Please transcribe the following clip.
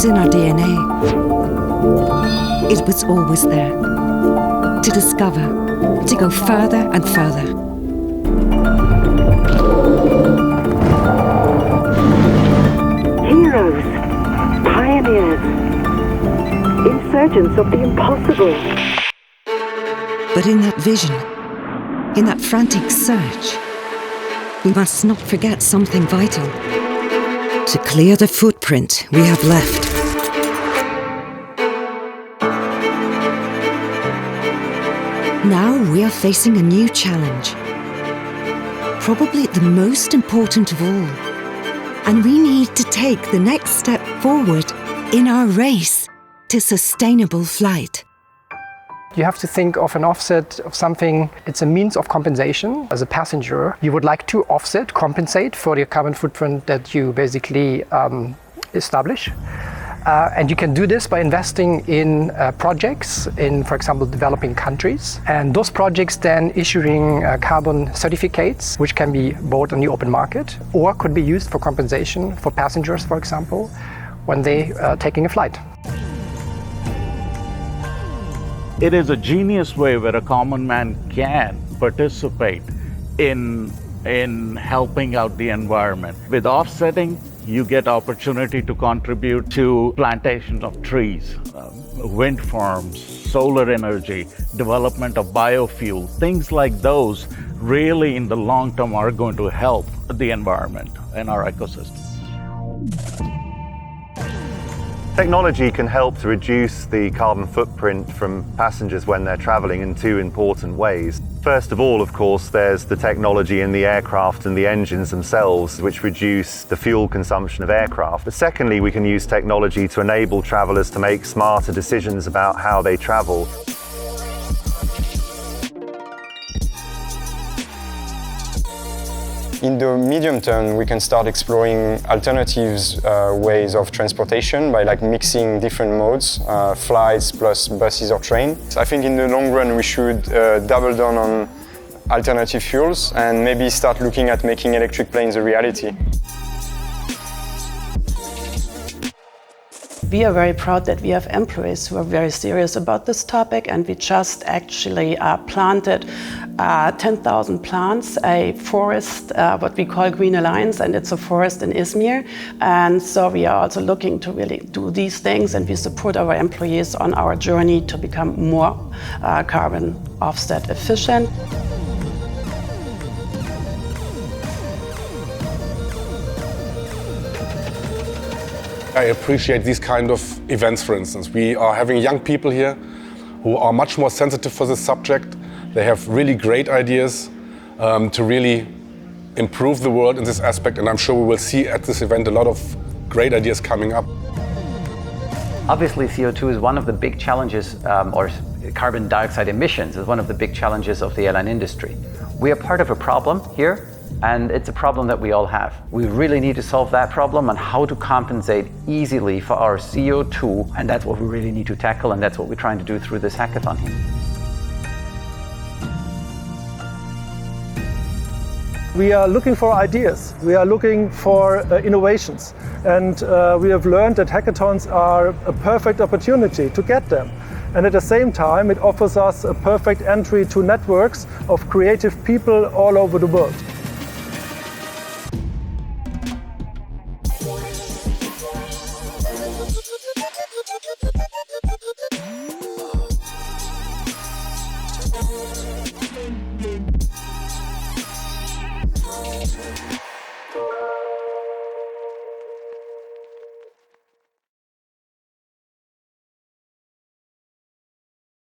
was in our DNA. It was always there. To discover, to go further and further. Heroes, pioneers, insurgents of the impossible. But in that vision, in that frantic search, we must not forget something vital. To clear the footprint we have left. Now we are facing a new challenge. Probably the most important of all. And we need to take the next step forward in our race to sustainable flight. You have to think of an offset of something, it's a means of compensation. As a passenger, you would like to offset, compensate for the carbon footprint that you basically establish. And you can do this by investing in projects in, for example, developing countries. And those projects then issuing carbon certificates, which can be bought on the open market or could be used for compensation for passengers, for example, when they are taking a flight. It is a genius way where a common man can participate in helping out the environment. With offsetting, you get opportunity to contribute to plantation of trees, wind farms, solar energy, development of biofuel. Things like those really in the long term are going to help the environment and our ecosystem. Technology can help to reduce the carbon footprint from passengers when they're traveling in two important ways. First of all, of course, there's the technology in the aircraft and the engines themselves, which reduce the fuel consumption of aircraft. But secondly, we can use technology to enable travelers to make smarter decisions about how they travel. In the medium term, we can start exploring alternatives ways of transportation by mixing different modes, flights plus buses or trains. I think in the long run we should double down on alternative fuels and maybe start looking at making electric planes a reality. We are very proud that we have employees who are very serious about this topic, and we just actually planted 10,000 plants, a forest, what we call Green Alliance, and it's a forest in Izmir. And so we are also looking to really do these things, and we support our employees on our journey to become more carbon offset efficient. I appreciate these kind of events, for instance. We are having young people here who are much more sensitive for this subject. They have really great ideas to really improve the world in this aspect, and I'm sure we will see at this event a lot of great ideas coming up. Obviously, CO2 is one of the big challenges, or carbon dioxide emissions is one of the big challenges of the airline industry. We are part of a problem here, and it's a problem that we all have. We really need to solve that problem and how to compensate easily for our CO2, and that's what we really need to tackle, and that's what we're trying to do through this hackathon here. We are looking for ideas, we are looking for innovations, and we have learned that hackathons are a perfect opportunity to get them. And at the same time, it offers us a perfect entry to networks of creative people all over the world.